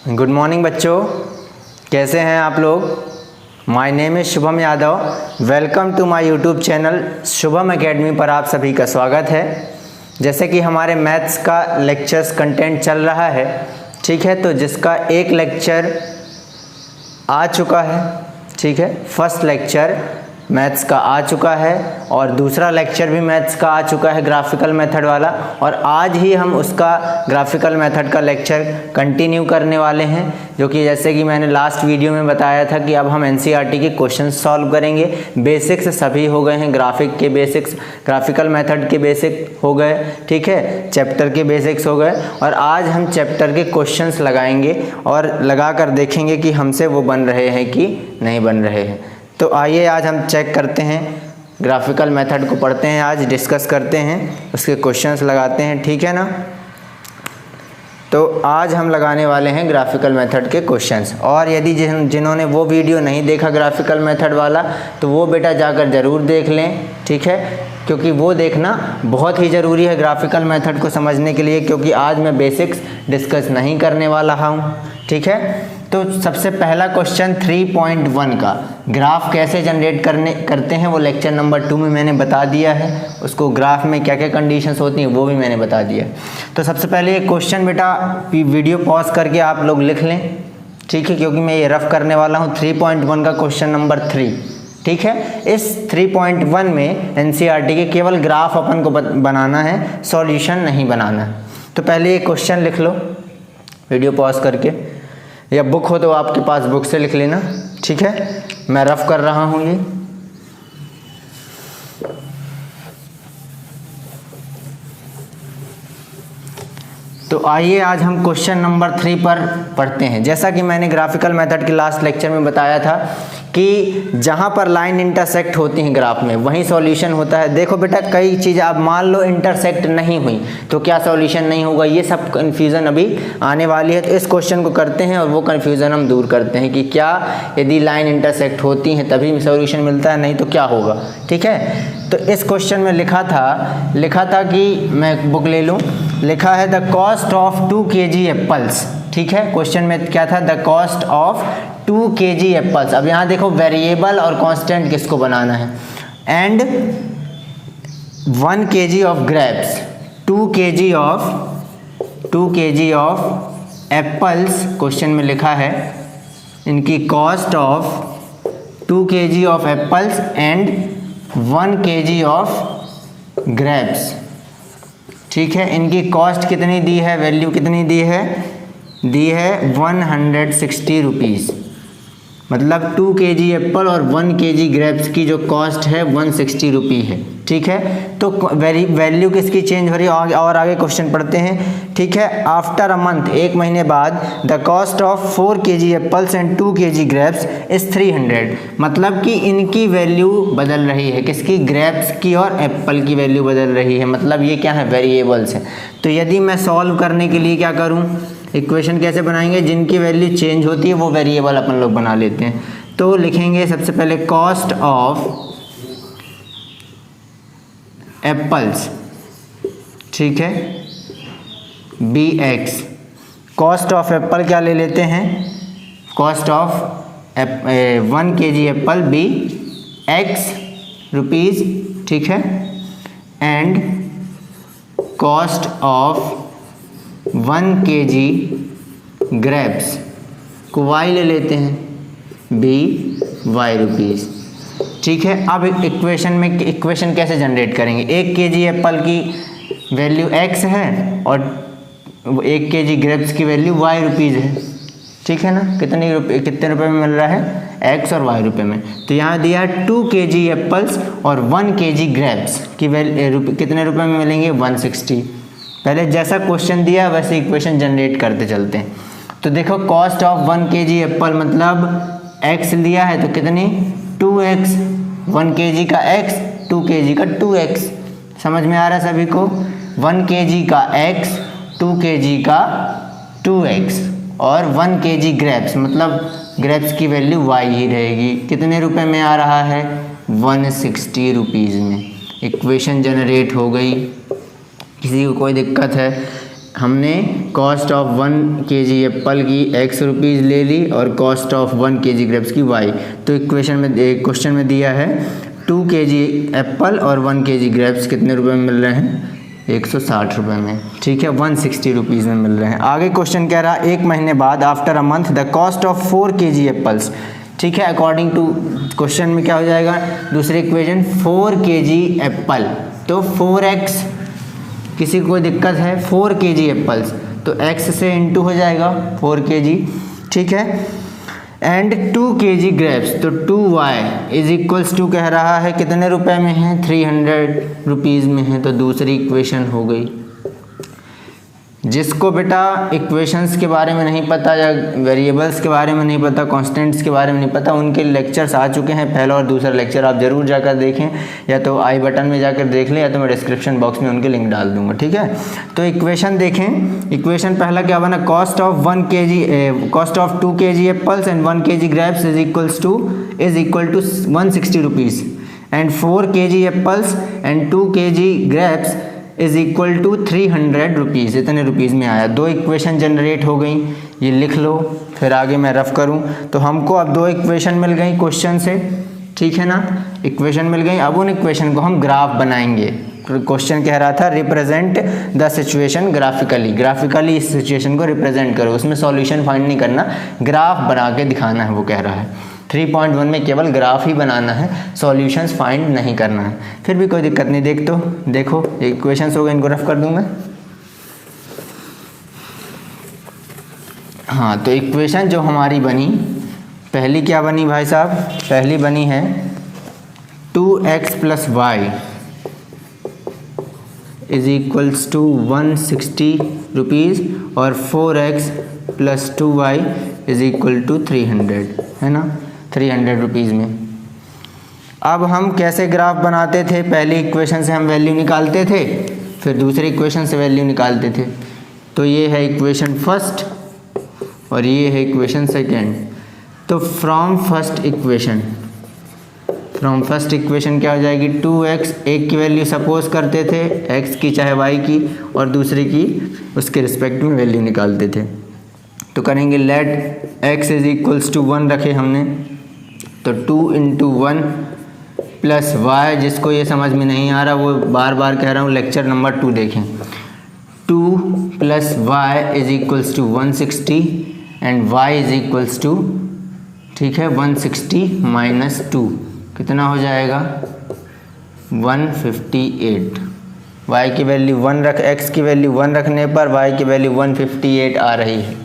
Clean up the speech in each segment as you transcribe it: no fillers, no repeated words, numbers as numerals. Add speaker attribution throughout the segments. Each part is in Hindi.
Speaker 1: गुड मॉर्निंग बच्चों, कैसे हैं आप लोग। My name is Shubham Yadav. Welcome to my YouTube channel Shubham academy पर आप सभी का स्वागत है। जैसे कि हमारे मैथ्स का लेक्चर्स कंटेंट चल रहा है, ठीक है, तो जिसका एक लेक्चर आ चुका है, ठीक है, फर्स्ट लेक्चर मैथ्स का आ चुका है और दूसरा लेक्चर भी मैथ्स का आ चुका है ग्राफिकल मेथड वाला, और आज ही हम उसका ग्राफिकल मेथड का लेक्चर कंटिन्यू करने वाले हैं, जो कि जैसे कि मैंने लास्ट वीडियो में बताया था कि अब हम एनसीईआरटी के क्वेश्चन सॉल्व करेंगे। बेसिक्स सभी हो गए हैं, ग्राफिक के बेसिक्स, ग्राफिकल मेथड के बेसिक हो गए, ठीक है, चैप्टर के बेसिक्स हो गए, और आज हम चैप्टर के क्वेश्चंस लगाएंगे और लगा कर देखेंगे कि हमसे वो बन रहे हैं कि नहीं बन रहे हैं। तो आइए आज हम चेक करते हैं, ग्राफिकल मेथड को पढ़ते हैं, आज डिस्कस करते हैं, उसके क्वेश्चंस लगाते हैं, ठीक है ना। तो आज हम लगाने वाले हैं ग्राफिकल मेथड के क्वेश्चंस, और यदि जिन्होंने वो वीडियो नहीं देखा ग्राफिकल मेथड वाला तो वो बेटा जाकर ज़रूर देख लें, ठीक है, क्योंकि वो देखना बहुत ही ज़रूरी है ग्राफिकल मेथड को समझने के लिए, क्योंकि आज मैं बेसिक्स डिस्कस नहीं करने वाला हूँ, ठीक है। तो सबसे पहला क्वेश्चन 3.1 का ग्राफ कैसे जनरेट करते हैं वो लेक्चर नंबर 2 में मैंने बता दिया है। उसको ग्राफ में क्या क्या कंडीशंस होती हैं वो भी मैंने बता दिया। तो सबसे पहले ये क्वेश्चन बेटा वीडियो पॉज करके आप लोग लिख लें, ठीक है, क्योंकि मैं ये रफ करने वाला हूँ 3.1 का क्वेश्चन नंबर 3, ठीक है। इस 3.1 में एनसीईआरटी के केवल ग्राफ अपन को बनाना है, सॉल्यूशन नहीं बनाना है। तो पहले ये क्वेश्चन लिख लो वीडियो पॉज करके, या बुक हो तो आपके पास बुक से लिख लेना, ठीक है। मैं रफ कर रहा हूँ ये। तो आइए आज हम क्वेश्चन नंबर 3 पर पढ़ते हैं। जैसा कि मैंने ग्राफिकल मेथड के लास्ट लेक्चर में बताया था कि जहाँ पर लाइन इंटरसेक्ट होती हैं ग्राफ में वहीं सॉल्यूशन होता है। देखो बेटा, कई चीज़ आप मान लो इंटरसेक्ट नहीं हुई तो क्या सॉल्यूशन नहीं होगा, ये सब कन्फ्यूज़न अभी आने वाली है। तो इस क्वेश्चन को करते हैं और वो कन्फ्यूज़न हम दूर करते हैं कि क्या यदि लाइन इंटरसेक्ट होती हैं तभी सॉल्यूशन मिलता है, नहीं तो क्या होगा, ठीक है। तो इस क्वेश्चन में लिखा था कि मैं बुक ले लूँ, लिखा है the cost of 2 kg apples, ठीक है। क्वेश्चन में क्या था, the cost of 2 kg apples. अब यहाँ देखो वेरिएबल और कांस्टेंट किसको बनाना है, and 1 kg of grapes, 2 kg of apples question में लिखा है, इनकी cost of 2 kg of apples and 1 kg of grapes, ठीक है। इनकी कॉस्ट कितनी दी है, वैल्यू कितनी दी है 160 रुपीज़, मतलब 2 kg एप्पल और 1 kg ग्रेप्स की जो कॉस्ट है 160 रुपी है, ठीक है। तो वैल्यू किसकी चेंज हो रही है, और आगे क्वेश्चन पढ़ते हैं, ठीक है। आफ्टर अ मंथ, एक महीने बाद, the cost of 4 kg apples and 2 kg grapes is 300, मतलब कि इनकी वैल्यू बदल रही है, किसकी, ग्रेप्स की और एप्पल की वैल्यू बदल रही है, मतलब ये क्या है, वेरिएबल्स है। तो यदि मैं सॉल्व करने के लिए क्या करूँ, इक्वेशन कैसे बनाएंगे, जिनकी वैल्यू चेंज होती है वो वेरिएबल अपन लोग बना लेते हैं। तो लिखेंगे सबसे पहले कॉस्ट ऑफ एप्पल्स, ठीक है, bx, कॉस्ट ऑफ एप्पल क्या ले लेते हैं, cost of 1 kg Apple b x rupees, ठीक है, and cost of 1 kg grapes को y ले लेते हैं, b y रुपीज़, ठीक है। अब इक्वेशन कैसे जनरेट करेंगे, 1 kg एप्पल की वैल्यू x है और 1 kg ग्रेप्स की वैल्यू y रुपीज़ है, ठीक है ना। कितने रुपए में मिल रहा है, x और y रुपए में। तो यहाँ दिया है 2 kg एप्पल्स और 1 kg ग्रेप्स की वैल्यू कितने रुपए में मिलेंगे, 160। पहले जैसा क्वेश्चन दिया वैसे इक्वेशन जनरेट करते चलते हैं। तो देखो कॉस्ट ऑफ 1 kg एप्पल मतलब x लिया है तो कितनी, 2x, 1 kg का x, 2 kg का 2x, समझ में आ रहा है सभी को। 1 kg का x, 2 kg का 2x और 1 kg ग्रेप्स, मतलब ग्रेप्स की वैल्यू y ही रहेगी। कितने रुपए में आ रहा है, 160 रुपीज़ में। इक्वेशन जनरेट हो गई। किसी को कोई दिक्कत है, हमने कॉस्ट ऑफ 1 kg एप्पल की x रुपीज़ ले ली और कॉस्ट ऑफ 1 kg ग्रेप्स की y। तो इक्वेशन में क्वेश्चन में दिया है 2 kg एप्पल और 1 kg ग्रेप्स कितने रुपए में मिल रहे हैं? 160 रुपये में। ठीक है, 160 रुपीज़ में मिल रहे हैं। आगे क्वेश्चन कह रहा है 1 महीने बाद after a month the cost of 4 kg apples. ठीक है, अकॉर्डिंग टू क्वेश्चन में क्या हो जाएगा? दूसरी इक्वेशन 4 kg एप्पल, तो 4x, किसी को कोई दिक्कत है? 4 kg एप्पल्स तो x से इंटू हो जाएगा 4 kg। ठीक है, एंड 2 kg ग्रेप्स तो 2y इज इक्वल्स टू कह रहा है कितने रुपए में है? 300 रुपीज़ में है। तो दूसरी इक्वेशन हो गई। जिसको बेटा इक्वेशंस के बारे में नहीं पता या वेरिएबल्स के बारे में नहीं पता, कांस्टेंट्स के बारे में नहीं पता, उनके लेक्चर्स आ चुके हैं। पहला और दूसरा लेक्चर आप ज़रूर जाकर देखें, या तो आई बटन में जाकर देख लें या तो मैं डिस्क्रिप्शन बॉक्स में उनके लिंक डाल दूंगा। ठीक है, तो इक्वेशन देखें। इक्वेशन पहला क्या बना? Cost of 2 kg apples and 1 kg grapes is equal to 160 rupees and 4 kg apples and 2 kg grapes is equal to 300 rupees. इतने रुपीज़ में आया। 2 इक्वेशन जनरेट हो गई, ये लिख लो, फिर आगे मैं रफ करूं। तो हमको अब 2 इक्वेशन मिल गई क्वेश्चन से। ठीक है ना, इक्वेशन मिल गई। अब उन इक्वेशन को हम ग्राफ बनाएंगे। क्वेश्चन कह रहा था रिप्रेजेंट द सिचुएशन ग्राफिकली इस सिचुएशन को रिप्रेजेंट करो। उसमें सॉल्यूशन फाइंड नहीं करना, ग्राफ बना के दिखाना है, वो कह रहा है। 3.1 में केवल ग्राफ ही बनाना है, सॉल्यूशंस फाइंड नहीं करना है। फिर भी कोई दिक्कत नहीं। देखो इक्वेशंस हो गए, इनको रफ कर दूं मैं। हाँ, तो इक्वेशन जो हमारी बनी, पहली क्या बनी भाई साहब? पहली बनी है 2x plus y is equals to 160 rupees और 4x plus 2y is equal to 300, है ना, 300 रुपीज़ में। अब हम कैसे ग्राफ बनाते थे? पहली इक्वेशन से हम वैल्यू निकालते थे, फिर दूसरी इक्वेशन से वैल्यू निकालते थे। तो ये है इक्वेशन फर्स्ट और ये है इक्वेशन सेकेंड। तो फ्रॉम फर्स्ट इक्वेशन क्या हो जाएगी? 2x, एक की वैल्यू सपोज करते थे x की चाहे y की, और दूसरे की उसके रिस्पेक्ट में वैल्यू निकालते थे। तो करेंगे let x is equals to 1 रखे हमने, तो 2 इंटू 1 प्लस वाई। जिसको ये समझ में नहीं आ रहा वो बार बार कह रहा हूँ, लेक्चर नंबर 2 देखें। 2 plus y is equals to 160 and y is equals to, ठीक है, 160 माइनस 2 कितना हो जाएगा? 158। y की वैल्यू 1 x की वैल्यू 1 रखने पर y की वैल्यू 158 आ रही है।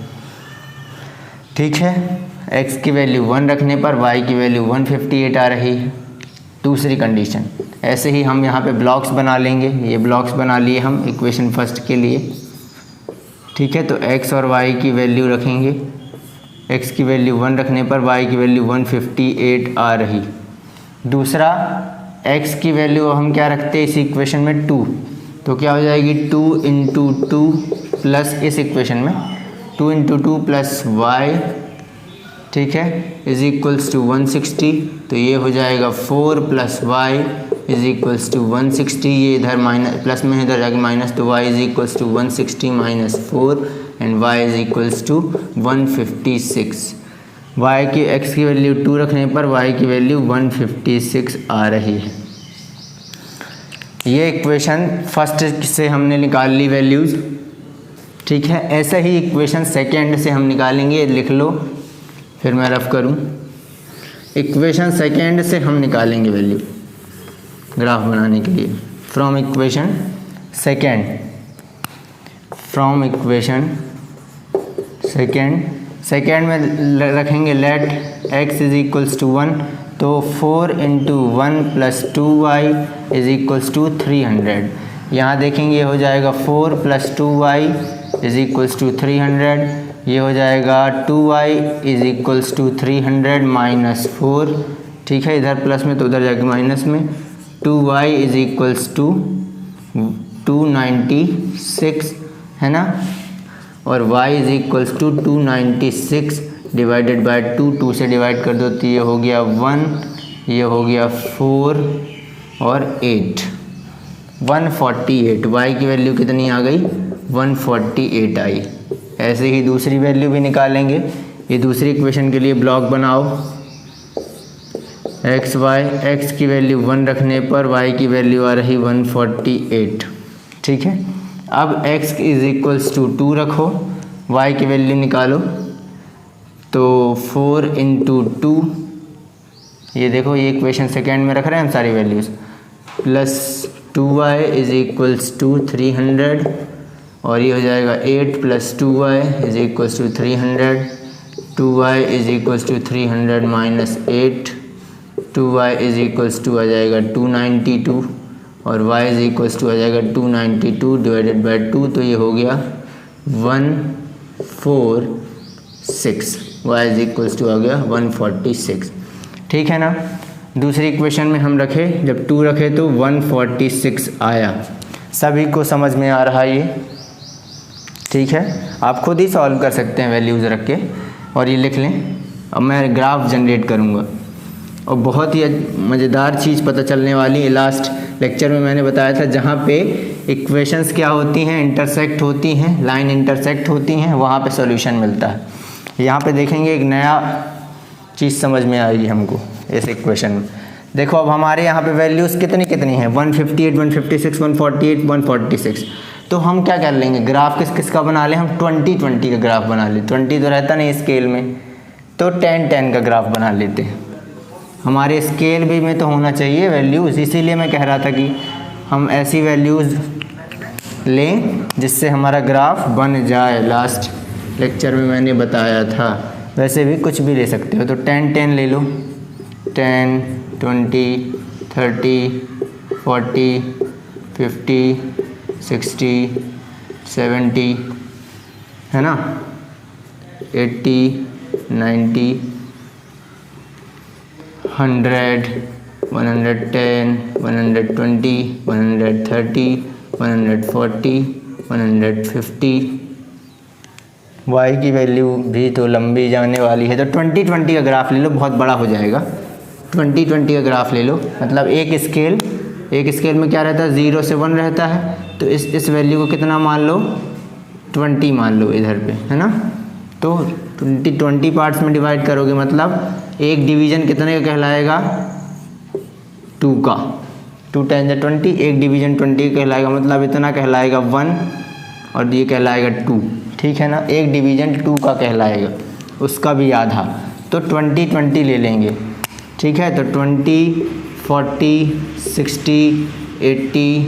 Speaker 1: ठीक है, x की वैल्यू 1 रखने पर y की वैल्यू 158 आ रही है। दूसरी कंडीशन, ऐसे ही हम यहाँ पे ब्लॉक्स बना लेंगे। ये ब्लॉक्स बना लिए हम इक्वेशन फर्स्ट के लिए। ठीक है, तो x और y की वैल्यू रखेंगे। x की वैल्यू 1 रखने पर y की वैल्यू 158 आ रही। दूसरा, x की वैल्यू हम क्या रखते हैं इस इक्वेशन में? 2, तो क्या हो जाएगी? 2 इंटू 2 प्लस इस इक्वेशन में 2 इंटू 2 प्लस y, ठीक है, इज इक्वल्स टू 160। तो ये हो जाएगा 4 plus y is equals to 160। ये इधर माइनस प्लस में इधर जाके माइनस, तो y is equals to 160 minus 4 and y is equals to 156। y की x की वैल्यू 2 रखने पर y की वैल्यू 156 आ रही है। ये इक्वेशन फर्स्ट से हमने निकाल ली वैल्यूज़। ठीक है, ऐसा ही इक्वेशन सेकेंड से हम निकालेंगे, लिख लो, फिर मैं रफ करूं। इक्वेशन सेकेंड से हम निकालेंगे वैल्यू ग्राफ बनाने के लिए। फ्रॉम इक्वेशन सेकेंड में रखेंगे let x is equals to 1, तो 4 into 1 plus 2y is equals to 300। यहाँ देखेंगे हो जाएगा 4 plus 2y is equals to 300। ये हो जाएगा 2y is equals to 300 minus 4। ठीक है, इधर प्लस में तो उधर जाके माइनस में। 2y इज इक्वल्स टू 296, है ना, और y is equals to 296 divided by 2 से डिवाइड कर दो तो ये हो गया 1, ये हो गया 4 और 8, 148। y की वैल्यू कितनी आ गई? 148 आई। ऐसे ही दूसरी वैल्यू भी निकालेंगे। ये दूसरी इक्वेशन के लिए ब्लॉक बनाओ। एक्स वाई, एक्स की वैल्यू 1 रखने पर वाई की वैल्यू आ रही 148। ठीक है, अब x इज इक्वल्स टू 2 रखो, y की वैल्यू निकालो। तो 4 इंटू 2, ये देखो ये इक्वेशन सेकेंड में रख रहे हैं हम सारी values, plus 2y is equals to 300, और ये हो जाएगा 8 plus 2y is equals to 300, 2y is equals to 300 minus 8, 2y is equals to आ जाएगा 292, और y इज इक्वल्स टू आ जाएगा 292 डिवाइडेड बाय 2, तो ये हो गया 146। y इज इक्वल्स टू आ गया 146। ठीक है ना। दूसरी इक्वेशन में हम रखे, जब 2 रखे तो 146 आया। सभी को समझ में आ रहा है ये? ठीक है, आप खुद ही सॉल्व कर सकते हैं वैल्यूज़ रख के, और ये लिख लें। अब मैं ग्राफ जनरेट करूँगा, और बहुत ही मज़ेदार चीज़ पता चलने वाली है। लास्ट लेक्चर में मैंने बताया था जहाँ पे इक्वेशंस क्या होती हैं, इंटरसेक्ट होती हैं, लाइन इंटरसेक्ट होती हैं, वहाँ पे सॉल्यूशन मिलता है। यहाँ पे देखेंगे एक नया चीज़ समझ में आएगी हमको इस इक्वेशन में। देखो अब हमारे यहाँ पे वैल्यूज़ कितनी कितनी हैं, 158, 156, 148, 146। तो हम क्या कर लेंगे, ग्राफ किस किस का बना लें, हम 20-20 का ग्राफ बना लें। 20 तो रहता नहीं स्केल में, तो 10-10 का ग्राफ बना लेते हैं। हमारे स्केल भी में तो होना चाहिए वैल्यूज़, इसीलिए मैं कह रहा था कि हम ऐसी वैल्यूज़ लें जिससे हमारा ग्राफ बन जाए। लास्ट लेक्चर में मैंने बताया था। वैसे भी कुछ भी ले सकते हो, तो 10-10 ले लो, 10, 20, 30, 40, 50, 60, 70, है ना, 80, 90, 100, 110, 120, 130, 140, 150। y की वैल्यू भी तो लंबी जाने वाली है, तो 20-20 का ग्राफ ले लो, बहुत बड़ा हो जाएगा। 20-20 का ग्राफ ले लो, मतलब एक स्केल में क्या रहता है, 0 से 1 रहता है। तो इस वैल्यू को कितना मान लो, 20 मान लो इधर पे, है ना। तो 20 पार्ट्स में डिवाइड करोगे, मतलब एक डिवीज़न कितने का कहलाएगा, 2 का। 2 × 20, एक डिवीज़न 20 का कहलाएगा, मतलब इतना कहलाएगा 1, और ये कहलाएगा 2। ठीक है ना, एक डिवीज़न 2 का कहलाएगा, उसका भी आधा। तो 20-20 ले लेंगे। ठीक है, तो 20, 40, 60, 80,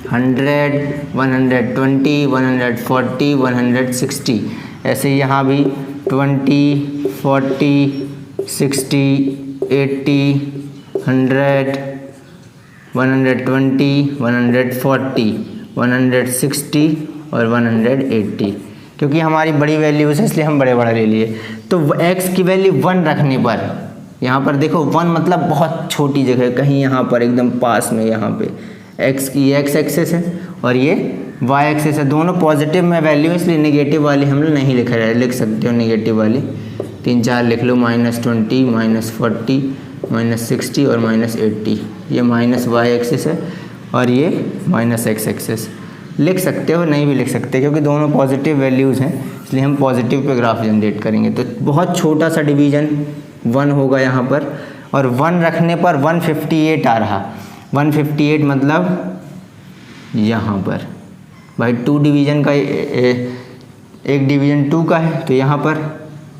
Speaker 1: 100, 120, 140, 160। ऐसे यहाँ भी 20, 40, 60, 80, 100, 120, 140, 160 और 180। क्योंकि हमारी बड़ी वैल्यूज़ है इसलिए हम बड़े ले लिए। तो x की वैल्यू 1 रखने पर, यहाँ पर देखो 1 मतलब बहुत छोटी जगह, कहीं यहाँ पर एकदम पास में, यहाँ पे x की x एक्सेस है और ये y एक्सेस है, दोनों पॉजिटिव में वैल्यू है, इसलिए नेगेटिव वाली हम लोग नहीं लिख रहे हैं। लिख सकते हो नेगेटिव वाली 3-4 लिख लो, -20, -40, -60 और -80। ये -y एक्सेस है और ये -x एक्सेस। लिख सकते हो, नहीं भी लिख सकते, क्योंकि दोनों पॉजिटिव वैल्यूज़ हैं, इसलिए हम पॉजिटिव पे ग्राफ जनरेट करेंगे। तो बहुत छोटा सा डिवीज़न 1 होगा यहाँ पर, और 1 रखने पर 158 आ रहा। 158 मतलब यहाँ पर भाई 2 डिवीज़न का एक डिवीज़न 2 का है, तो यहाँ पर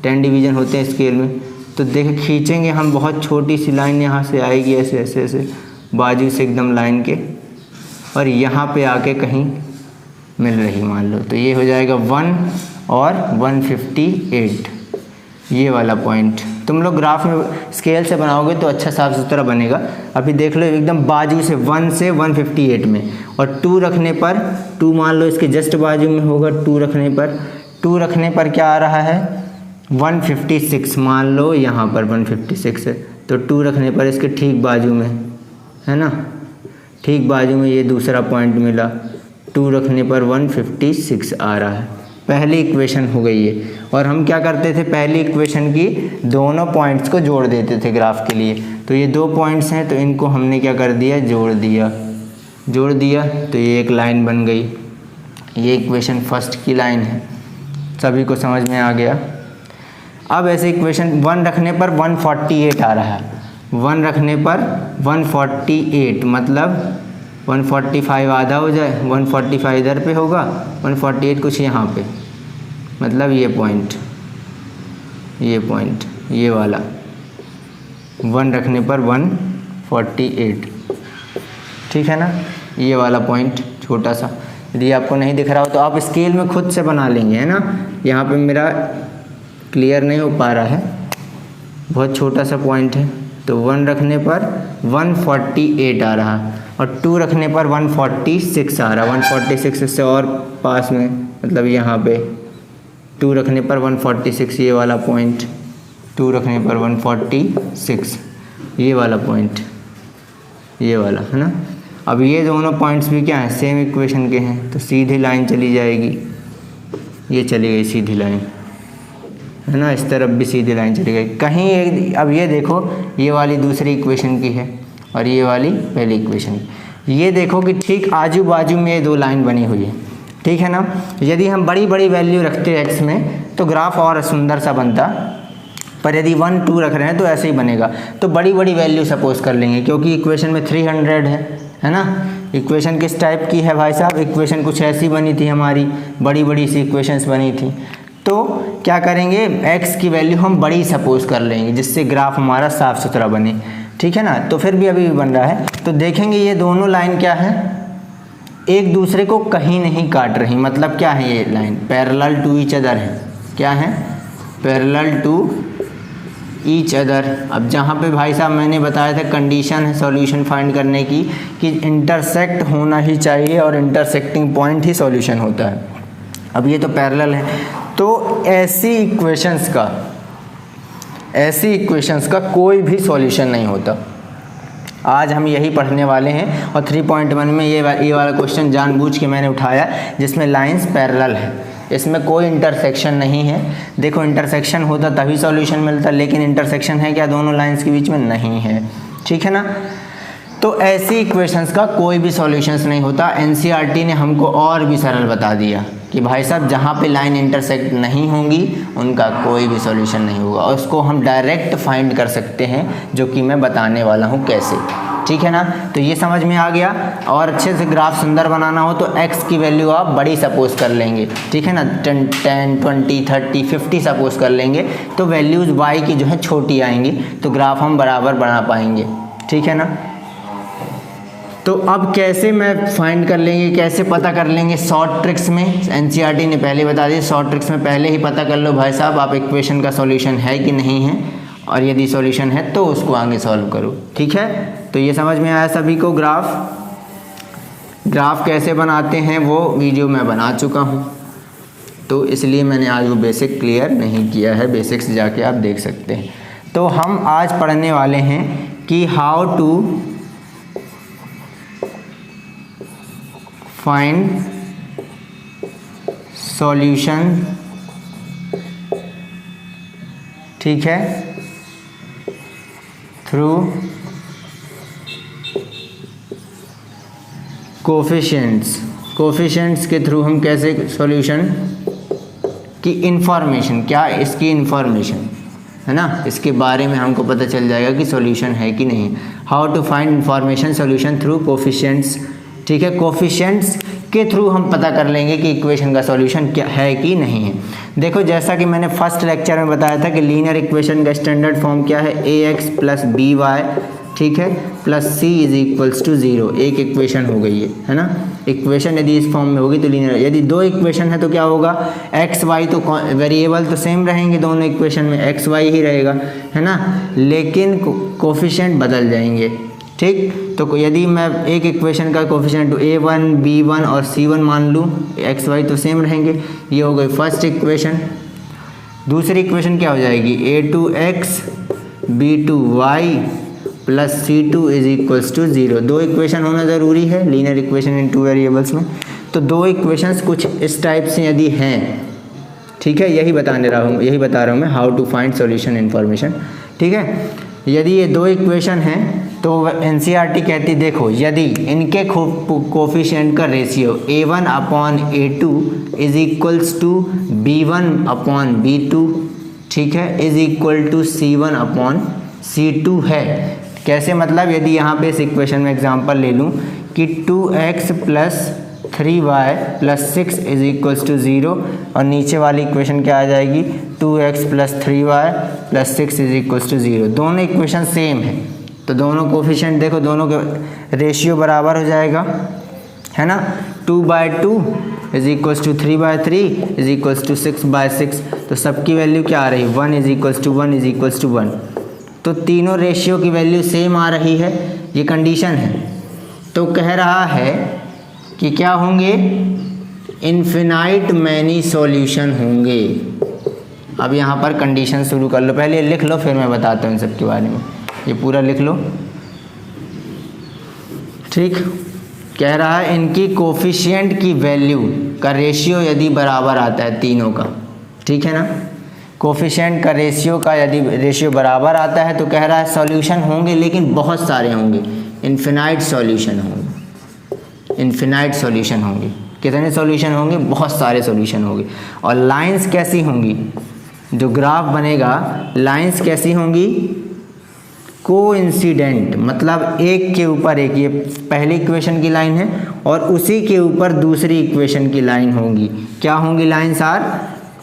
Speaker 1: 10 डिवीज़न होते हैं स्केल में। तो देख खींचेंगे हम, बहुत छोटी सी लाइन यहाँ से आएगी, ऐसे ऐसे ऐसे बाजू से एकदम लाइन के, और यहाँ पे आके कहीं मिल रही मान लो, तो ये हो जाएगा 1 और 158, ये वाला पॉइंट। तुम लोग ग्राफ में स्केल से बनाओगे तो अच्छा साफ सुथरा बनेगा। अभी देख लो एकदम बाजू से 1 से 158 में, और 2 रखने पर 2 मान लो इसके जस्ट बाजू में होगा। 2 रखने पर क्या आ रहा है, 156 मान लो, यहाँ पर 156 है, तो 2 रखने पर इसके ठीक बाजू में, है ना, ठीक बाजू में ये दूसरा पॉइंट मिला। 2 रखने पर 156 आ रहा है। पहली इक्वेशन हो गई है। और हम क्या करते थे, पहली इक्वेशन की दोनों पॉइंट्स को जोड़ देते थे ग्राफ के लिए। तो ये 2 पॉइंट्स हैं, तो इनको हमने क्या कर दिया, जोड़ दिया। तो ये एक लाइन बन गई। ये इक्वेशन फर्स्ट की लाइन है, सभी को समझ में आ गया। अब ऐसे इक्वेशन 1 रखने पर 148 आ रहा है, 1 रखने पर 148 मतलब 145 आधा हो जाए, 145 इधर पे होगा, 148 कुछ यहाँ पे, मतलब ये पॉइंट ये वाला 1 रखने पर 148, ठीक है ना। ये वाला पॉइंट छोटा सा, यदि आपको नहीं दिख रहा हो तो आप स्केल में खुद से बना लेंगे, है ना। यहाँ पे मेरा क्लियर नहीं हो पा रहा है, बहुत छोटा सा पॉइंट है। तो 1 रखने पर 148 आ रहा और 2 रखने पर 146 आ रहा, 146 से और पास में, मतलब यहाँ पे 2 रखने पर 146 ये वाला पॉइंट, 2 रखने पर 146 ये वाला पॉइंट, ये वाला, है ना। अब ये दोनों पॉइंट्स भी क्या हैं, सेम इक्वेशन के हैं, तो सीधी लाइन चली जाएगी, ये चली गई सीधी लाइन, है ना। इस तरफ भी सीधी लाइन चली गई कहीं एक। अब ये देखो, ये वाली दूसरी इक्वेशन की है और ये वाली पहली इक्वेशन की। ये देखो कि ठीक आजू बाजू में ये 2 लाइन बनी हुई है, ठीक है ना। यदि हम बड़ी बड़ी वैल्यू रखते हैं x में तो ग्राफ और सुंदर सा बनता, पर यदि 1 2 रख रहे हैं तो ऐसे ही बनेगा। तो बड़ी बड़ी वैल्यू सपोज कर लेंगे, क्योंकि इक्वेशन में 300 है ना। इक्वेशन किस टाइप की है भाई साहब, इक्वेशन कुछ ऐसी बनी थी हमारी, बड़ी बड़ी सी इक्वेशंस बनी थी। तो क्या करेंगे, x की वैल्यू हम बड़ी सपोज कर लेंगे, जिससे ग्राफ हमारा साफ सुथरा बने, ठीक है ना। तो फिर भी अभी भी बन रहा है। तो देखेंगे ये दोनों लाइन क्या है, एक दूसरे को कहीं नहीं काट रही, मतलब क्या है, ये line parallel to each other है। क्या है, पैरेलल टू ईच अदर। अब जहाँ पे भाई साहब मैंने बताया था कंडीशन है सॉल्यूशन फाइंड करने की कि इंटरसेक्ट होना ही चाहिए और इंटरसेक्टिंग पॉइंट ही सॉल्यूशन होता है। अब ये तो पैरेलल है, तो ऐसी इक्वेशंस का कोई भी सॉल्यूशन नहीं होता। आज हम यही पढ़ने वाले हैं और 3.1 में ये वाला क्वेश्चन जानबूझ के मैंने उठाया, जिसमें लाइंस पैरेलल है, इसमें कोई इंटरसेक्शन नहीं है। देखो इंटरसेक्शन होता तभी सॉल्यूशन मिलता, लेकिन इंटरसेक्शन है क्या दोनों लाइंस के बीच में, नहीं है, ठीक है ना। तो ऐसी इक्वेशंस का कोई भी सॉल्यूशंस नहीं होता। एनसीईआरटी ने हमको और भी सरल बता दिया कि भाई साहब जहाँ पे लाइन इंटरसेक्ट नहीं होंगी उनका कोई भी सॉल्यूशन नहीं होगा, और उसको हम डायरेक्ट फाइंड कर सकते हैं, जो कि मैं बताने वाला हूँ कैसे, ठीक है ना। तो ये समझ में आ गया। और अच्छे से ग्राफ सुंदर बनाना हो तो x की वैल्यू आप बड़ी सपोज कर लेंगे, ठीक है ना, 10 20 30 50 सपोज कर लेंगे, तो वैल्यूज़ y की जो है छोटी आएंगी, तो ग्राफ हम बराबर बना पाएंगे, ठीक है ना। तो अब कैसे मैं फाइंड कर लेंगे, कैसे पता कर लेंगे, शॉर्ट ट्रिक्स में एनसीईआरटी ने पहले बता दिया। शॉर्ट ट्रिक्स में पहले ही पता कर लो भाई साहब आप इक्वेशन का सॉल्यूशन है कि नहीं है, और यदि सॉल्यूशन है तो उसको आगे सॉल्व करो, ठीक है। तो ये समझ में आया सभी को। ग्राफ कैसे बनाते हैं वो वीडियो मैं बना चुका हूँ, तो इसलिए मैंने आज वो बेसिक क्लियर नहीं किया है, बेसिक्स जाके आप देख सकते हैं। तो हम आज पढ़ने वाले हैं कि हाउ टू फाइंड सॉल्यूशन, ठीक है, थ्रू कोफिशिएंट्स के थ्रू हम कैसे सॉल्यूशन की इंफॉर्मेशन, क्या इसकी इंफॉर्मेशन है ना, इसके बारे में हमको पता चल जाएगा कि सॉल्यूशन है कि नहीं। How to find information solution through coefficients, ठीक है। कोफिशिएंट्स के थ्रू हम पता कर लेंगे कि इक्वेशन का सॉल्यूशन क्या है कि नहीं है। देखो जैसा कि मैंने फर्स्ट लेक्चर में बताया था कि लीनियर इक्वेशन का स्टैंडर्ड फॉर्म क्या है, ax प्लस बी वाई, ठीक है, plus c is equals to 0। एक इक्वेशन हो गई है ना। इक्वेशन यदि इस फॉर्म में होगी तो लीनियर, यदि 2 इक्वेशन है तो क्या होगा, एक्स वाई तो वेरिएबल तो सेम रहेंगे दोनों इक्वेशन में, एक्स वाई ही रहेगा, है ना, लेकिन कोफिशिएंट बदल जाएंगे, ठीक। तो यदि मैं एक इक्वेशन का कोफिशिएंट a1 b1 और c1 मान लूँ, एक्स वाई तो सेम रहेंगे, ये हो गई फर्स्ट इक्वेशन। दूसरी इक्वेशन क्या हो जाएगी, a2x b2y plus c2 is equals to 0। 2 equation होना ज़रूरी है लीनियर इक्वेशन इन 2 वेरिएबल्स में। तो 2 इक्वेशंस कुछ इस टाइप से यदि हैं, ठीक है, यही बता रहा हूँ मैं, how to find solution information, ठीक है। यदि ये 2 इक्वेशन हैं तो एनसीईआरटी कहती देखो यदि इनके कोफिशिएंट का ratio A1/A2 is equals to B1/B2, ठीक है, इज इक्वल टू C1/C2 है। कैसे, मतलब यदि यहाँ पे इस इक्वेशन में एग्जांपल ले लूँ कि 2x + 3y + 6 is equals to 0 और नीचे वाली इक्वेशन क्या आ जाएगी 2x + 3y + 6 is equals to 0। दोनों इक्वेशन सेम है तो दोनों कोफिशिएंट देखो, दोनों के रेशियो बराबर हो जाएगा, है ना। 2/2 is equals to 3/3 is equals to 6/6। तो सबकी वैल्यू क्या आ रही है 1 is equals to 1 is equals to 1। तो तीनों रेशियो की वैल्यू सेम आ रही है, ये कंडीशन है। तो कह रहा है कि क्या होंगे, इन्फिनाइट मैनी सॉल्यूशन होंगे। अब यहाँ पर कंडीशन शुरू कर लो, पहले लिख लो फिर मैं बताता हूँ इन सब के बारे में। ये पूरा लिख लो, ठीक। कह रहा है इनकी कोफिशिएंट की वैल्यू का रेशियो यदि बराबर आता है तीनों का, ठीक है ना। कोफिशिएंट का रेशियो का यदि रेशियो बराबर आता है तो कह रहा है सॉल्यूशन होंगे, लेकिन बहुत सारे होंगे, इन्फिनाइट सॉल्यूशन होंगे। इन्फिनाइट सॉल्यूशन होंगे, कितने सॉल्यूशन होंगे, बहुत सारे सॉल्यूशन होंगे। और लाइंस कैसी होंगी, जो ग्राफ बनेगा लाइंस कैसी होंगी, कोइंसिडेंट, मतलब एक के ऊपर एक, ये पहली इक्वेशन की लाइन है और उसी के ऊपर दूसरी इक्वेशन की लाइन होंगी। क्या होंगी, लाइंस आर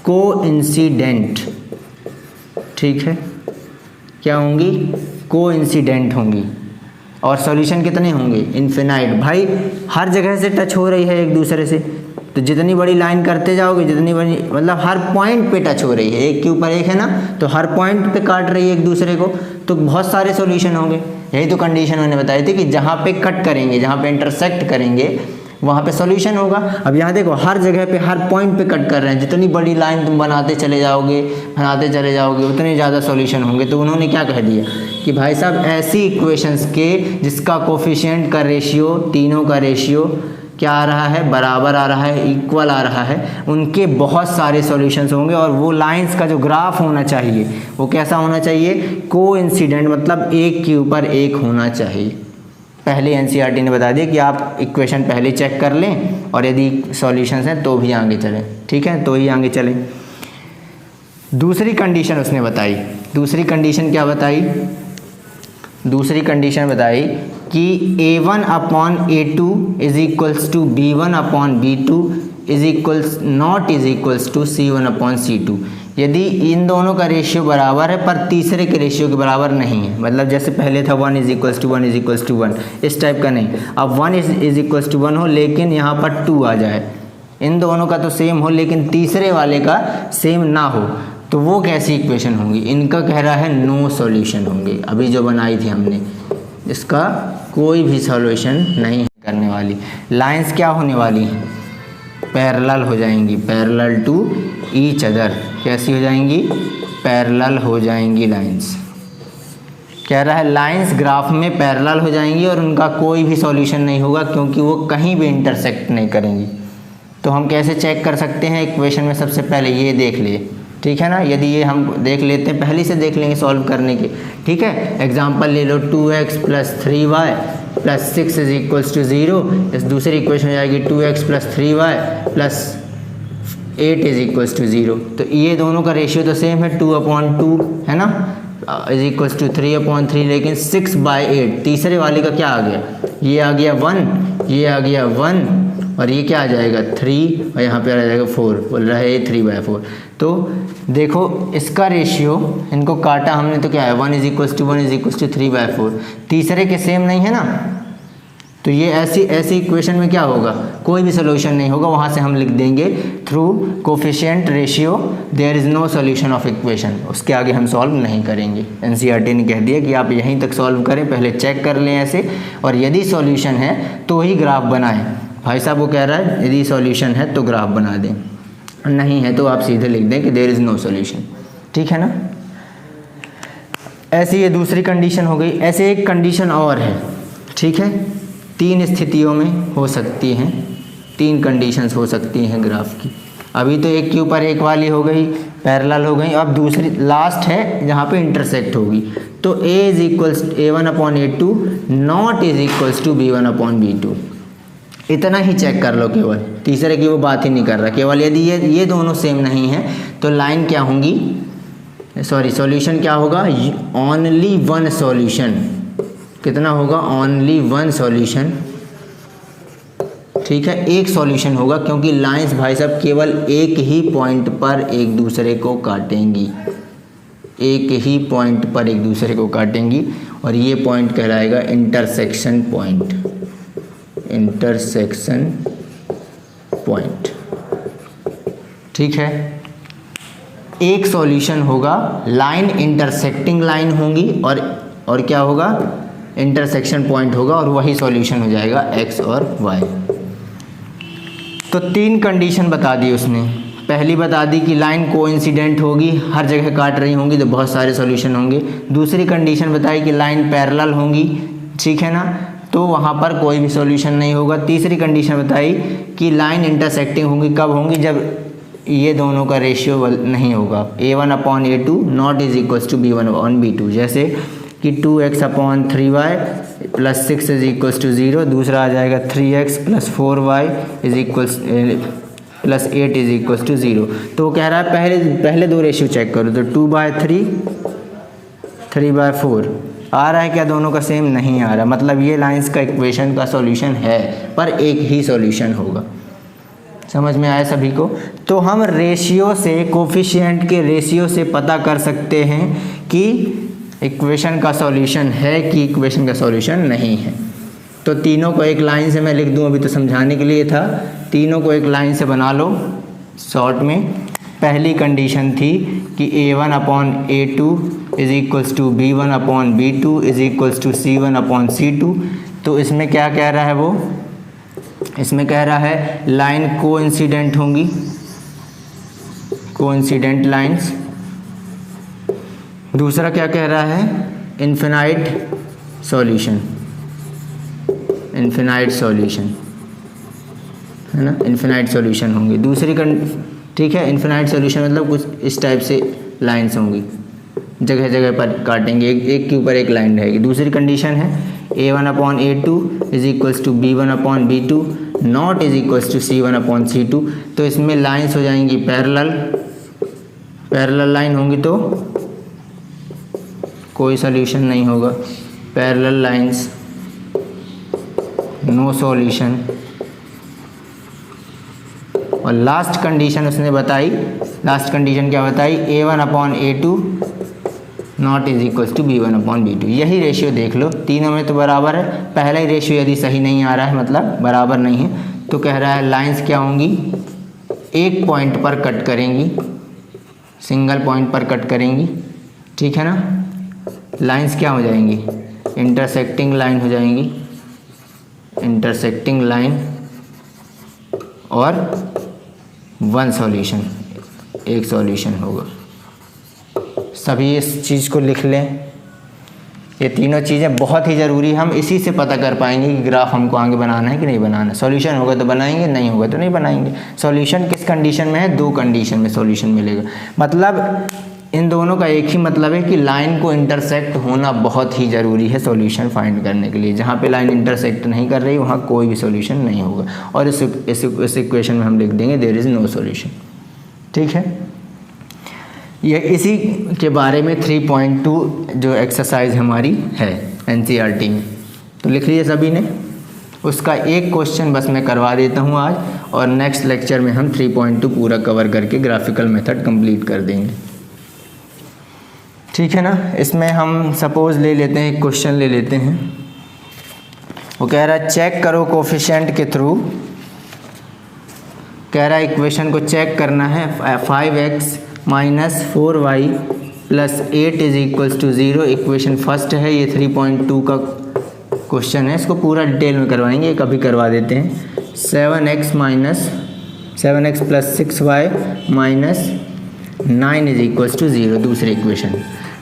Speaker 1: कोइंसिडेंट, ठीक है। क्या होंगी, कोइंसिडेंट होंगी। और सॉल्यूशन कितने होंगे, इन्फिनाइट। भाई हर जगह से टच हो रही है एक दूसरे से, तो जितनी बड़ी लाइन करते जाओगे, जितनी बड़ी, मतलब हर पॉइंट पे टच हो रही है, एक के ऊपर एक है ना, तो हर पॉइंट पे काट रही है एक दूसरे को, तो बहुत सारे सॉल्यूशन होंगे। यही तो कंडीशन मैंने बताई थी कि जहाँ पे कट करेंगे, जहाँ पे इंटरसेक्ट करेंगे वहाँ पे सॉल्यूशन होगा। अब यहाँ देखो हर जगह पे हर पॉइंट पे कट कर रहे हैं, जितनी बड़ी लाइन तुम बनाते चले जाओगे उतने ज़्यादा सॉल्यूशन होंगे। तो उन्होंने क्या कह दिया कि भाई साहब ऐसी इक्वेशंस के जिसका कोफिशिएंट का रेशियो, तीनों का रेशियो क्या आ रहा है, बराबर आ रहा है, इक्वल आ रहा है, उनके बहुत सारे सॉल्यूशंस होंगे। और वो लाइंस का जो ग्राफ होना चाहिए वो कैसा होना चाहिए, कोइंसिडेंट, मतलब एक के ऊपर एक होना चाहिए। पहले एनसीईआरटी ने बता दिया कि आप इक्वेशन पहले चेक कर लें और यदि सॉल्यूशंस हैं तो भी आगे चलें, ठीक है, तो ही आगे चलें। दूसरी कंडीशन उसने बताई, दूसरी कंडीशन क्या बताई, दूसरी कंडीशन बताई कि A1/A2 is equals to B1/B2 is equals not is equals to C1/C2। यदि इन दोनों का रेशियो बराबर है पर तीसरे के रेशियो के बराबर नहीं है, मतलब जैसे पहले था 1 is equals to 1 is equals to 1, इस टाइप का नहीं। अब 1 इज इक्वल्स टू 1 हो लेकिन यहाँ पर 2 आ जाए, इन दोनों का तो सेम हो लेकिन तीसरे वाले का सेम ना हो, तो वो कैसी इक्वेशन होंगी, इनका कह रहा है नो सॉल्यूशन होंगे। अभी जो बनाई थी हमने, इसका कोई भी सॉल्यूशन नहीं करने वाली। लाइंस क्या होने वाली हैं, पैरेलल हो जाएंगी, पैरेलल टू ईच अदर। कैसी हो जाएंगी, पैरेलल हो जाएंगी लाइंस। कह रहा है लाइंस ग्राफ में पैरेलल हो जाएंगी और उनका कोई भी सॉल्यूशन नहीं होगा क्योंकि वो कहीं भी इंटरसेक्ट नहीं करेंगी। तो हम कैसे चेक कर सकते हैं, इक्वेशन में सबसे पहले ये देख लिए, ठीक है ना। यदि ये हम देख लेते हैं, पहले से देख लेंगे सॉल्व करने के, ठीक है। एग्जांपल ले लो 2x + 3y + 6 is equals to 0। इस दूसरी इक्वेशन हो जाएगी 2x + 3y + 8 is equals to 0। तो ये दोनों का रेशियो तो सेम है 2/2 है ना, इज इक्वल्स टू 3/3, लेकिन 6/8 तीसरे वाले का क्या आ गया, ये आ गया 1, ये आ गया 1 और ये क्या आ जाएगा 3 और यहाँ पे आ जाएगा 4, बोल रहा है 3/4। तो देखो इसका रेशियो, इनको काटा हमने तो क्या है 1 is equals to 1 is equals to 3/4, तीसरे के सेम नहीं है ना, तो ये ऐसी इक्वेशन में क्या होगा, कोई भी सोल्यूशन नहीं होगा। वहाँ से हम लिख देंगे through coefficient ratio there is no solution of equation, उसके आगे हम सॉल्व नहीं करेंगे। एनसीईआरटी ने कह दिया कि आप यहीं तक सॉल्व करें, पहले चेक कर लें ऐसे, और यदि सॉल्यूशन है तो ही ग्राफ बनाएं। भाई साहब वो कह रहा है यदि सॉल्यूशन है तो ग्राफ बना दें, नहीं है तो आप सीधे लिख दें कि देयर इज़ नो सोल्यूशन, ठीक है ना। ऐसी ये दूसरी कंडीशन हो गई। ऐसे एक कंडीशन और है, ठीक है, 3 स्थितियों में हो सकती हैं, 3 कंडीशंस हो सकती हैं ग्राफ की। अभी तो एक के ऊपर एक वाली हो गई, पैरेलल हो गई, अब दूसरी लास्ट है जहाँ पे इंटरसेक्ट होगी। तो a is equals A1/A2 not is equals to B1/B2। इतना ही चेक कर लो, केवल तीसरे की वो बात ही नहीं कर रहा, केवल यदि ये दोनों सेम नहीं है तो लाइन क्या होंगी, सॉरी सॉल्यूशन क्या होगा, ओनली वन सॉल्यूशन। कितना होगा, ओनली वन सॉल्यूशन। ठीक है, एक सॉल्यूशन होगा क्योंकि लाइंस भाई साहब केवल एक ही पॉइंट पर एक दूसरे को काटेंगी, एक ही पॉइंट पर एक दूसरे को काटेंगी और ये पॉइंट कहलाएगा इंटरसेक्शन पॉइंट, इंटरसेक्शन पॉइंट। ठीक है, एक सॉल्यूशन होगा, लाइन इंटरसेक्टिंग लाइन होंगी और क्या होगा, इंटरसेक्शन पॉइंट होगा और वही सॉल्यूशन हो जाएगा x और y। तो 3 कंडीशन बता दी उसने। पहली बता दी कि लाइन कोइंसिडेंट होगी, हर जगह काट रही होंगी तो बहुत सारे सॉल्यूशन होंगे। दूसरी कंडीशन बताई कि लाइन पैरेलल होंगी, ठीक है ना, तो वहाँ पर कोई भी सॉल्यूशन नहीं होगा। तीसरी कंडीशन बताई कि लाइन इंटरसेक्टिंग होंगी, कब होंगी, जब ये दोनों का रेशियो नहीं होगा, A1/A2 not is equals to B1/B2। जैसे कि 2x/3y + 6 इज इक्वल्स टू 0, दूसरा आ जाएगा 3x + 4y is equals + 8 is equals to 0। तो वो कह रहा है पहले दो रेशियो चेक करो, तो 2/3 3/4 आ रहा है क्या, दोनों का सेम नहीं आ रहा, मतलब ये लाइंस का इक्वेशन का सॉल्यूशन है पर एक ही सॉल्यूशन होगा। समझ में आया सभी को। तो हम रेशियो से, कोफिशिएंट के रेशियो से पता कर सकते हैं कि इक्वेशन का सॉल्यूशन है कि इक्वेशन का सॉल्यूशन नहीं है। तो तीनों को एक लाइन से मैं लिख दूं, अभी तो समझाने के लिए था, तीनों को एक लाइन से बना लो शॉर्ट में। पहली कंडीशन थी कि A1/A2 is equals to B1/B2 is equals to C1/C2। तो इसमें क्या कह रहा है वो, इसमें कह रहा है लाइन कोइंसिडेंट होंगी, कोइंसिडेंट लाइंस। दूसरा क्या कह रहा है, इन्फिनाइट सॉल्यूशन, इन्फिनाइट सॉल्यूशन है ना, इन्फिनाइट सॉल्यूशन होंगे। दूसरी ठीक है, इन्फिनाइट सॉल्यूशन मतलब कुछ इस टाइप से लाइंस होंगी, जगह जगह पर काटेंगे, एक के ऊपर एक लाइन रहेगी। दूसरी कंडीशन है A1/A2 is equals to B1/B2 not is equals to C1/C2। तो इसमें लाइंस हो जाएंगी पैरेलल, पैरेलल लाइन होंगी तो कोई सॉल्यूशन नहीं होगा, पैरेलल लाइंस नो सॉल्यूशन। और लास्ट कंडीशन उसने बताई, लास्ट कंडीशन क्या बताई, A1/A2 not is equals to B1/B2। यही रेशियो देख लो, तीनों में तो बराबर है। पहला ही रेशियो यदि सही नहीं आ रहा है मतलब बराबर नहीं है, तो कह रहा है लाइंस क्या होंगी, एक पॉइंट पर कट करेंगी, सिंगल पॉइंट पर कट करेंगी, ठीक है ना। लाइंस क्या हो जाएंगी, इंटरसेक्टिंग लाइन हो जाएंगी, इंटरसेक्टिंग लाइन, और वन सॉल्यूशन, एक सॉल्यूशन होगा। सभी इस चीज़ को लिख लें। ये तीनों चीज़ें बहुत ही ज़रूरी है, हम इसी से पता कर पाएंगे कि ग्राफ हमको आगे बनाना है कि नहीं बनाना। सॉल्यूशन होगा तो बनाएंगे, नहीं होगा तो नहीं बनाएंगे। सॉल्यूशन किस कंडीशन में है, 2 कंडीशन में सॉल्यूशन मिलेगा। मतलब इन दोनों का एक ही मतलब है कि लाइन को इंटरसेक्ट होना बहुत ही ज़रूरी है सॉल्यूशन फाइंड करने के लिए। जहाँ पे लाइन इंटरसेक्ट नहीं कर रही वहाँ कोई भी सॉल्यूशन नहीं होगा। और इस इक्वेशन में हम लिख देंगे देयर इज़ नो सॉल्यूशन। ठीक है, ये इसी के बारे में 3.2 जो एक्सरसाइज हमारी है NCERT में, तो लिख लीजिए सभी ने। उसका एक क्वेश्चन बस मैं करवा देता हूँ आज, और नेक्स्ट लेक्चर में हम 3.2 पूरा कवर करके ग्राफिकल मेथड कंप्लीट कर देंगे। ठीक है ना। इसमें हम सपोज ले लेते हैं, एक क्वेश्चन ले लेते हैं। वो कह रहा है चेक करो कोफिशिएंट के थ्रू, कह रहा है इक्वेशन को चेक करना है। 5x - 4y + 8 is equals to 0 equation first है। ये 3.2 का क्वेश्चन है, इसको पूरा डिटेल में करवाएंगे, कभी करवा देते हैं। 7x + 6y - 9 is equals to 0 दूसरी इक्वेशन।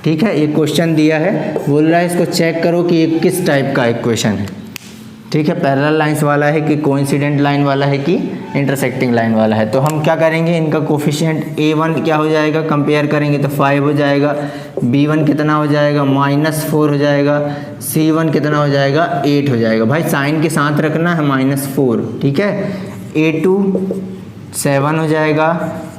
Speaker 1: ठीक है, ये क्वेश्चन दिया है, बोल रहा है इसको चेक करो कि ये किस टाइप का इक्वेशन है। ठीक है, पैरेलल लाइंस वाला है कि कोइंसिडेंट लाइन वाला है कि इंटरसेक्टिंग लाइन वाला है। तो हम क्या करेंगे, इनका कोफिशिएंट A1 क्या हो जाएगा, कंपेयर करेंगे तो 5 हो जाएगा, B1 कितना हो जाएगा, -4 हो जाएगा, C1 कितना हो जाएगा, 8 हो जाएगा। भाई साइन के साथ रखना है -4, ठीक है। A2 7 हो जाएगा,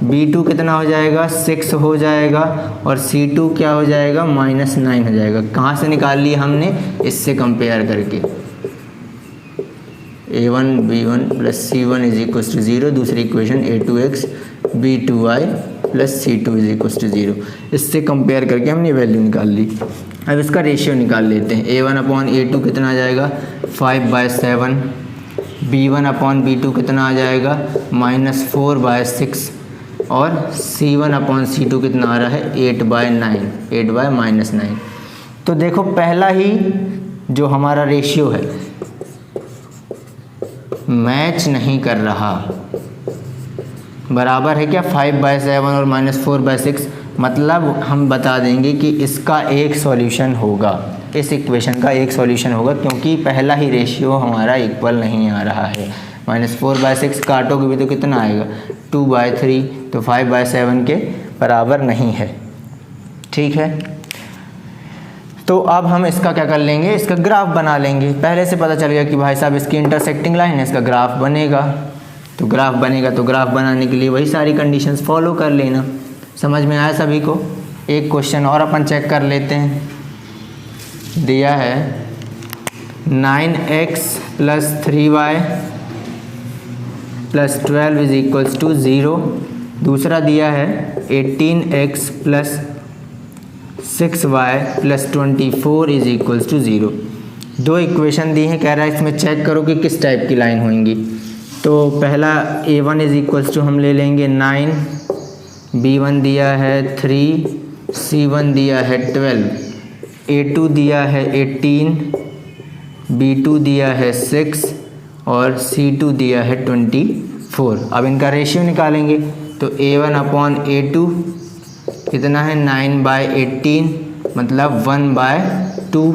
Speaker 1: B2 कितना हो जाएगा, 6 हो जाएगा, और C2 क्या हो जाएगा, -9 हो जाएगा। कहाँ से निकाल लिया हमने, इससे कंपेयर करके। A1 B1 + C1 = 0, दूसरी इक्वेशन A2x B2y + C2 = 0, इससे कंपेयर करके हमने वैल्यू निकाल ली। अब इसका रेशियो निकाल लेते हैं। A1/A2 कितना आ जाएगा, 5/7, B1/B2 कितना आ जाएगा, -4/6, और C1/C2 कितना आ रहा है, 8/9, 8/-9। तो देखो पहला ही जो हमारा रेशियो है मैच नहीं कर रहा, बराबर है क्या, 5/7 और -4/6। मतलब हम बता देंगे कि इसका एक सॉल्यूशन होगा, इस इक्वेशन का एक सॉल्यूशन होगा, क्योंकि पहला ही रेशियो हमारा इक्वल नहीं आ रहा है। -4/6 काटोगे भी तो कितना आएगा, 2/3, तो 5/7 के बराबर नहीं है, ठीक है। तो अब हम इसका क्या कर लेंगे, इसका ग्राफ बना लेंगे। पहले से पता चल गया कि भाई साहब इसकी इंटरसेक्टिंग लाइन है, इसका ग्राफ बनेगा। तो ग्राफ बनेगा तो ग्राफ बनाने के लिए वही सारी कंडीशंस फॉलो कर लेना। समझ में आया सभी को। एक क्वेश्चन और अपन चेक कर लेते हैं। दिया है 9x + 3y + 12 = 0। दूसरा दिया है 18x + 6y + 24 = 0। दो इक्वेशन दी हैं, कह रहा है इसमें चेक करो कि किस टाइप की लाइन होंगी। तो पहला A1 = हम ले लेंगे 9, B1 दिया है 3, C1 दिया है 12, A2 दिया है 18, B2 दिया है 6, और C2 दिया है 24। अब इनका रेशियो निकालेंगे। तो A1/A2 कितना है, 9/18, मतलब 1/2।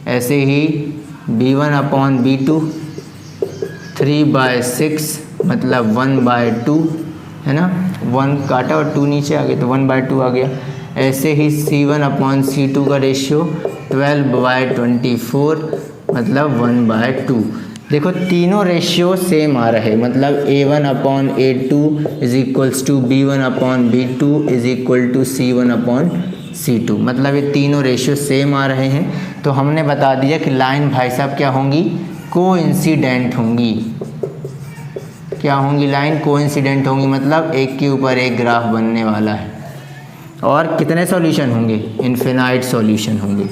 Speaker 1: ऐसे ही B1/B2 3/6, मतलब 1/2, है ना। 1 काटा और 2 नीचे आ गया तो 1/2 आ गया। ऐसे ही C1/C2 का रेशियो 12/24, मतलब 1/2। देखो तीनों रेशियो सेम आ रहे, मतलब A1/A2 = B1/B2 = C1/C2, मतलब ये तीनों रेशियो सेम आ रहे हैं। तो हमने बता दिया कि लाइन भाई साहब क्या होंगी, कोइंसिडेंट होंगी। क्या होंगी, लाइन कोइंसिडेंट होंगी, मतलब एक के ऊपर एक ग्राफ बनने वाला है। और कितने सॉल्यूशन होंगे, इन्फिनाइट सॉल्यूशन होंगे।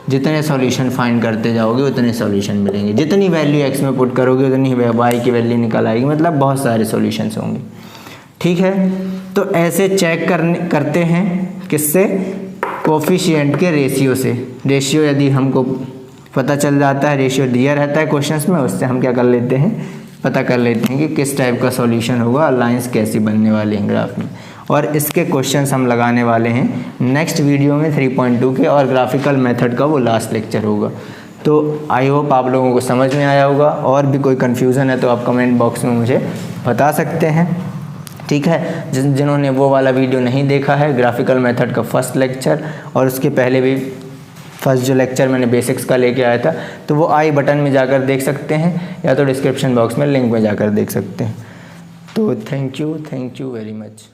Speaker 1: जितने सॉल्यूशन फाइंड करते जाओगे उतने सॉल्यूशन मिलेंगे। जितनी वैल्यू x में पुट करोगे उतनी y की वैल्यू निकल आएगी, मतलब बहुत सारे सॉल्यूशंस होंगे, ठीक है। तो ऐसे चेक करते हैं किससे, कोफिशिएंट के रेशियो से। रेशियो यदि हमको पता चल जाता है, रेशियो दिया रहता है क्वेश्चंस में, उससे हम क्या कर लेते हैं, पता कर लेते हैं कि किस टाइप का सॉल्यूशन होगा और लाइंस कैसी बनने वाली हैं ग्राफ में। और इसके क्वेश्चंस हम लगाने वाले हैं नेक्स्ट वीडियो में 3.2 के, और ग्राफिकल मेथड का वो लास्ट लेक्चर होगा। तो आई होप आप लोगों को समझ में आया होगा। और भी कोई कन्फ्यूज़न है तो आप कमेंट बॉक्स में मुझे बता सकते हैं, ठीक है। जिन्होंने वो वाला वीडियो नहीं देखा है, ग्राफिकल मेथड का फर्स्ट लेक्चर, और उसके पहले भी फर्स्ट जो लेक्चर मैंने बेसिक्स का लेके आया था, तो वो आई बटन में जाकर देख सकते हैं, या तो डिस्क्रिप्शन बॉक्स में लिंक में जाकर देख सकते हैं। तो थैंक यू वेरी मच।